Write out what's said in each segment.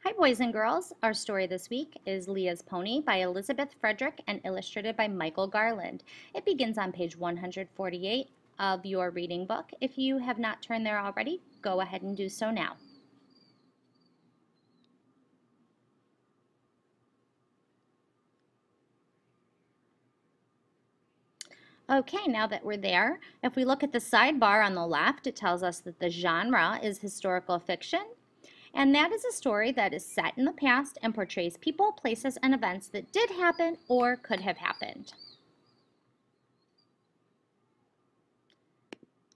Hi boys and girls, our story this week is Leah's Pony by Elizabeth Frederick and illustrated by Michael Garland. It begins on page 148 of your reading book. If you have not turned there already, go ahead and do so now. Okay, now that we're there, if we look at the sidebar on the left, it tells us that the genre is historical fiction. And that is a story that is set in the past and portrays people, places, and events that did happen or could have happened.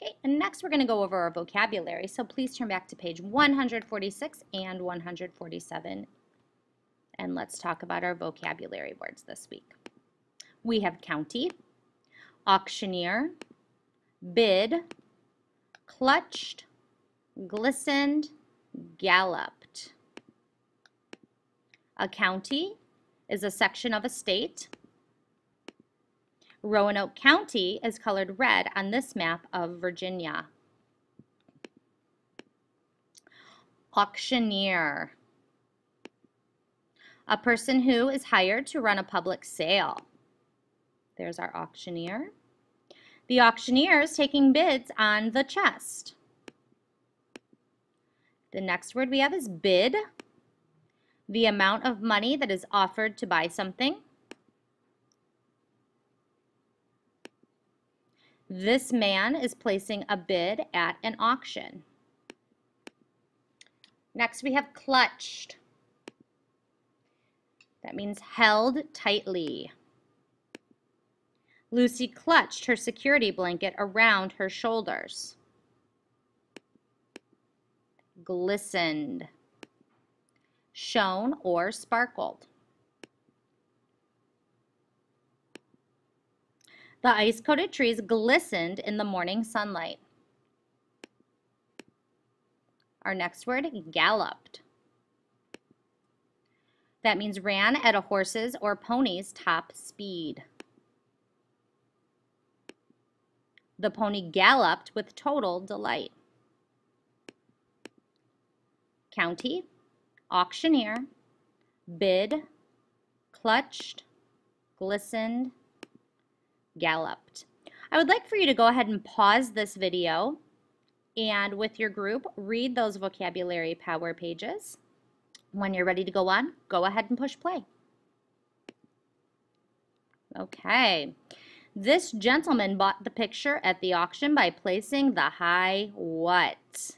Okay, and next we're going to go over our vocabulary, so please turn back to page 146 and 147, and let's talk about our vocabulary words this week. We have county, auctioneer, bid, clutched, glistened, galloped. A county is a section of a state. Roanoke County is colored red on this map of Virginia. Auctioneer. A person who is hired to run a public sale. There's our auctioneer. The auctioneer is taking bids on the chest. The next word we have is bid. The amount of money that is offered to buy something. This man is placing a bid at an auction. Next we have clutched. That means held tightly. Lucy clutched her security blanket around her shoulders. Glistened. Shone or sparkled. The ice-coated trees glistened in the morning sunlight. Our next word, galloped. That means ran at a horse's or pony's top speed. The pony galloped with total delight. County, auctioneer, bid, clutched, glistened, galloped. I would like for you to go ahead and pause this video and with your group read those vocabulary power pages. When you're ready to go on, go ahead and push play. Okay. This gentleman bought the picture at the auction by placing the high what?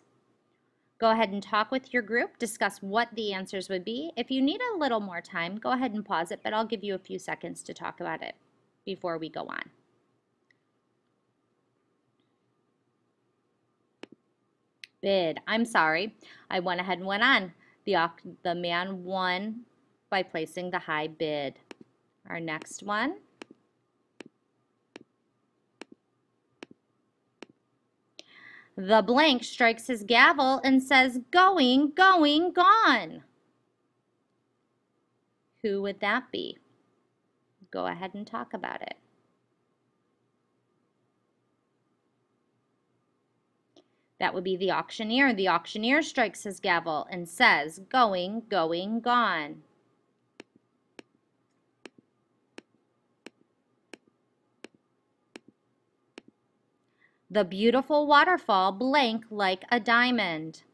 Go ahead and talk with your group, discuss what the answers would be. If you need a little more time, go ahead and pause it, but I'll give you a few seconds to talk about it before we go on. Bid. I'm sorry. I went ahead and went on. The man won by placing the high bid. Our next one. The blank strikes his gavel and says, going, going, gone. Who would that be? Go ahead and talk about it. That would be the auctioneer. The auctioneer strikes his gavel and says, going, going, gone. The beautiful waterfall blank like a diamond.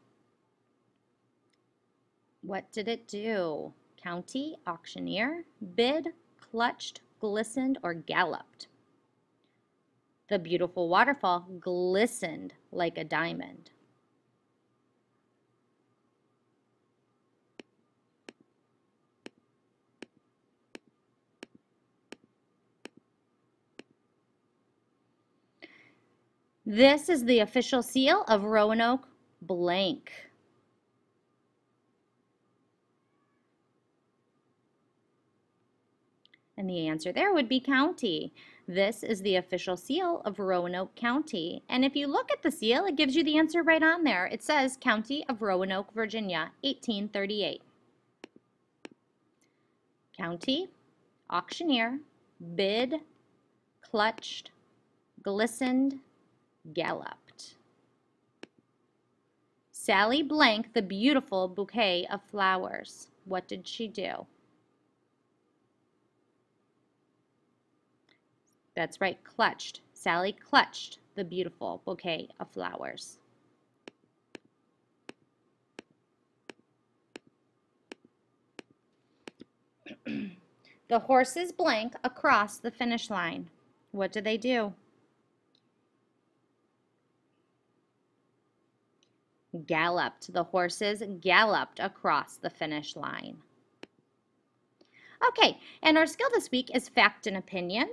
What did it do? County, auctioneer, bid, clutched, glistened, or galloped. The beautiful waterfall glistened like a diamond. This is the official seal of Roanoke blank. And the answer there would be county. This is the official seal of Roanoke County. And if you look at the seal, it gives you the answer right on there. It says County of Roanoke, Virginia, 1838. County, auctioneer, bid, clutched, glistened, galloped. Sally blank the beautiful bouquet of flowers. What did she do? That's right, clutched. Sally clutched the beautiful bouquet of flowers. The horses blank across the finish line. What do they do? Galloped. The horses galloped across the finish line. Okay, and our skill this week is fact and opinion.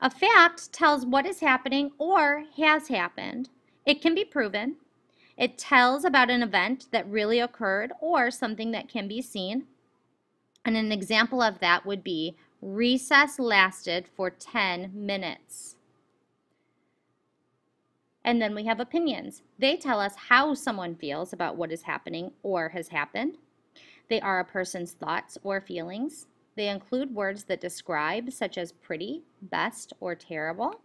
A fact tells what is happening or has happened. It can be proven. It tells about an event that really occurred or something that can be seen. And an example of that would be recess lasted for 10 minutes. And then we have opinions. They tell us how someone feels about what is happening or has happened. They are a person's thoughts or feelings. They include words that describe, such as pretty, best, or terrible.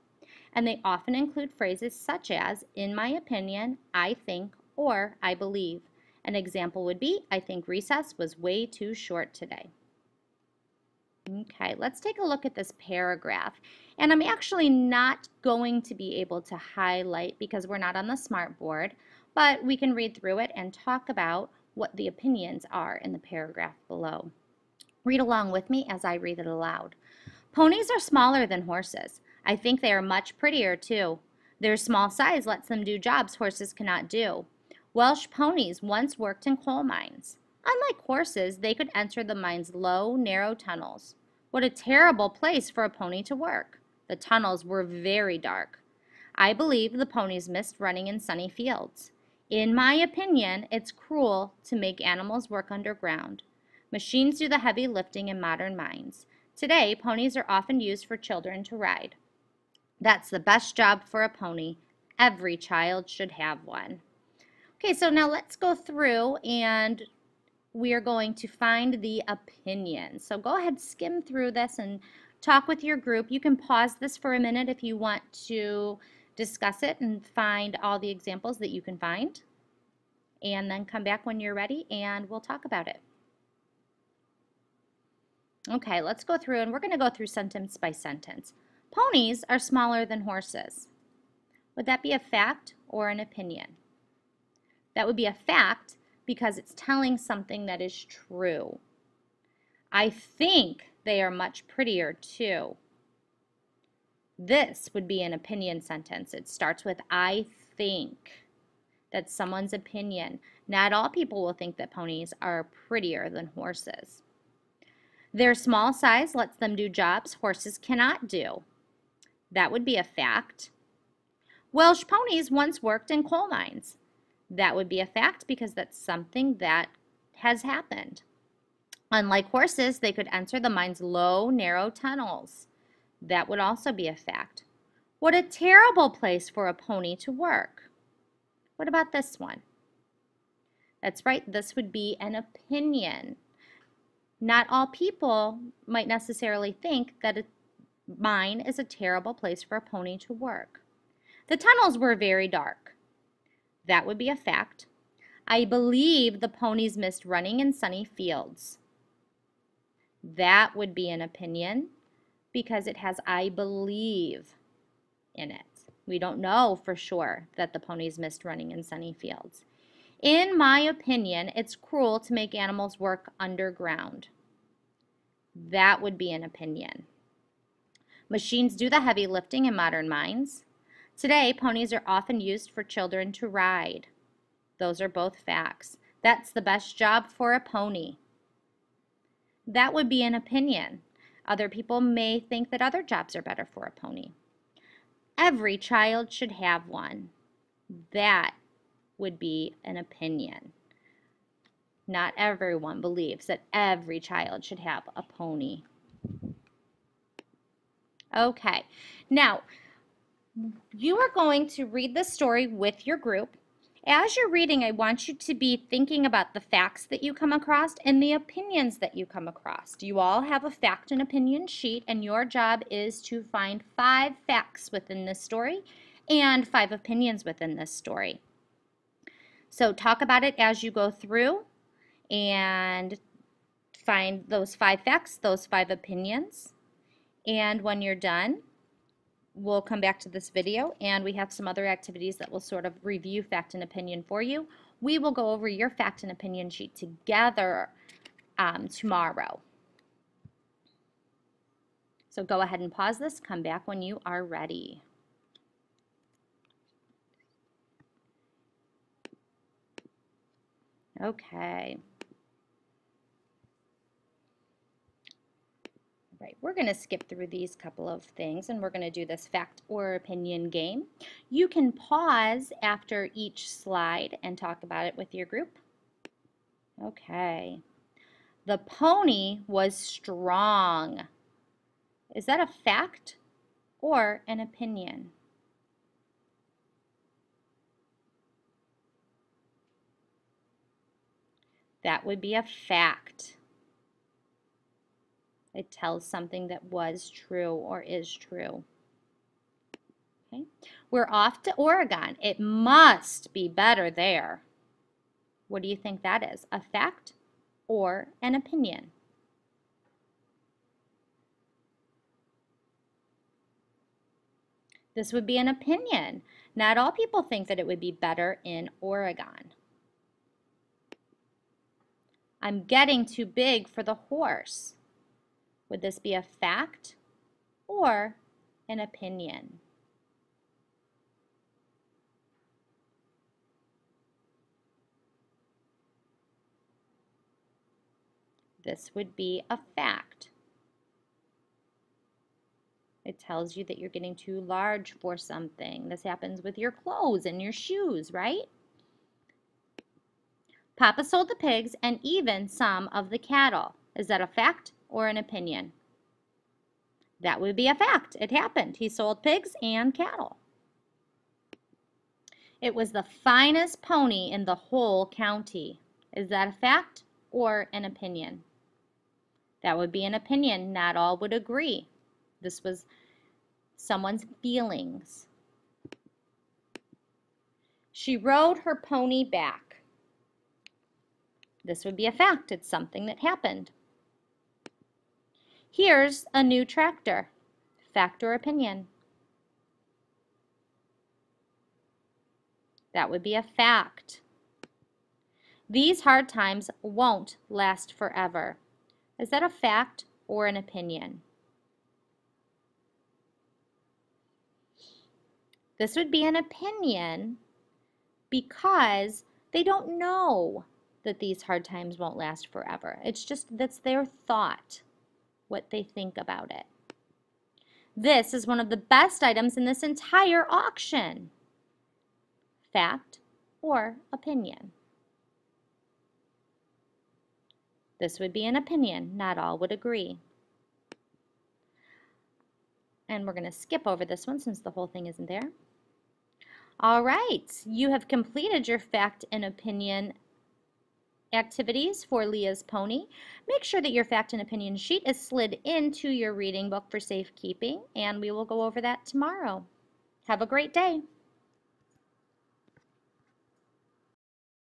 And they often include phrases such as, in my opinion, I think, or I believe. An example would be, I think recess was way too short today. Okay, let's take a look at this paragraph. And I'm actually not going to be able to highlight because we're not on the smartboard, but we can read through it and talk about what the opinions are in the paragraph below. Read along with me as I read it aloud. Ponies are smaller than horses. I think they are much prettier too. Their small size lets them do jobs horses cannot do. Welsh ponies once worked in coal mines. Unlike horses, they could enter the mine's low, narrow tunnels. What a terrible place for a pony to work. The tunnels were very dark. I believe the ponies missed running in sunny fields. In my opinion, it's cruel to make animals work underground. Machines do the heavy lifting in modern mines. Today, ponies are often used for children to ride. That's the best job for a pony. Every child should have one. Okay, so now let's go through and we are going to find the opinion. So go ahead, skim through this and talk with your group. You can pause this for a minute if you want to discuss it and find all the examples that you can find. And then come back when you're ready and we'll talk about it. Okay, let's go through and we're going to go through sentence by sentence. Ponies are smaller than horses. Would that be a fact or an opinion? That would be a fact because it's telling something that is true. I think they are much prettier too. This would be an opinion sentence. It starts with I think. That's someone's opinion. Not all people will think that ponies are prettier than horses. Their small size lets them do jobs horses cannot do. That would be a fact. Welsh ponies once worked in coal mines. That would be a fact because that's something that has happened. Unlike horses, they could enter the mine's low, narrow tunnels. That would also be a fact. What a terrible place for a pony to work. What about this one? That's right, this would be an opinion. Not all people might necessarily think that a mine is a terrible place for a pony to work. The tunnels were very dark. That would be a fact. I believe the ponies missed running in sunny fields. That would be an opinion because it has I believe in it. We don't know for sure that the ponies missed running in sunny fields. In my opinion, it's cruel to make animals work underground. That would be an opinion. Machines do the heavy lifting in modern mines. Today, ponies are often used for children to ride. Those are both facts. That's the best job for a pony. That would be an opinion. Other people may think that other jobs are better for a pony. Every child should have one. That would be an opinion. Not everyone believes that every child should have a pony. Okay, now you are going to read this story with your group. As you're reading, I want you to be thinking about the facts that you come across and the opinions that you come across. You all have a fact and opinion sheet, and your job is to find 5 facts within this story and 5 opinions within this story. So talk about it as you go through and find those 5 facts, those 5 opinions. And when you're done, we'll come back to this video and we have some other activities that will sort of review fact and opinion for you. We will go over your fact and opinion sheet together tomorrow. So go ahead and pause this, come back when you are ready. Okay. Right, we're going to skip through these couple of things and we're going to do this fact or opinion game. You can pause after each slide and talk about it with your group. Okay. The pony was strong. Is that a fact or an opinion? That would be a fact. It tells something that was true or is true. Okay. We're off to Oregon. It must be better there. What do you think that is? A fact or an opinion? This would be an opinion. Not all people think that it would be better in Oregon. I'm getting too big for the horse. Would this be a fact or an opinion? This would be a fact. It tells you that you're getting too large for something. This happens with your clothes and your shoes, right? Papa sold the pigs and even some of the cattle. Is that a fact or an opinion? That would be a fact. It happened. He sold pigs and cattle. It was the finest pony in the whole county. Is that a fact or an opinion? That would be an opinion. Not all would agree. This was someone's feelings. She rode her pony back. This would be a fact. It's something that happened. Here's a new tractor. Fact or opinion? That would be a fact. These hard times won't last forever. Is that a fact or an opinion? This would be an opinion because they don't know that these hard times won't last forever. It's just that's their thought, what they think about it. This is one of the best items in this entire auction. Fact or opinion? This would be an opinion. Not all would agree. And we're going to skip over this one since the whole thing isn't there. All right, you have completed your fact and opinion activities for Leah's pony. Make sure that your fact and opinion sheet is slid into your reading book for safekeeping, and we will go over that tomorrow. Have a great day.